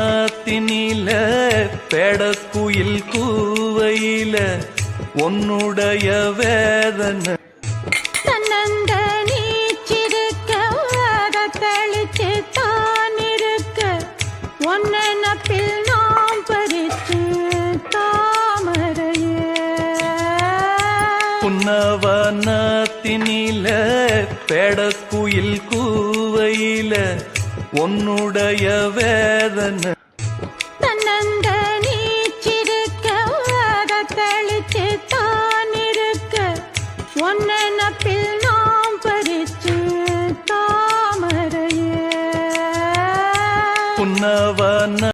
புன்னவனத்தினில பெடக்குயில் கூவையில உன்னுடைய வேதனை தன்னந்த நீச்சிருக்க அதை தெளிச்சு தான் இருக்க ஒன்னப்பில் நாம் பறிச்சு தாமரையே புன்னவனத்தினில பெடக்குயில் கூவையில உன்னுடைய வேதனை தன்னந்த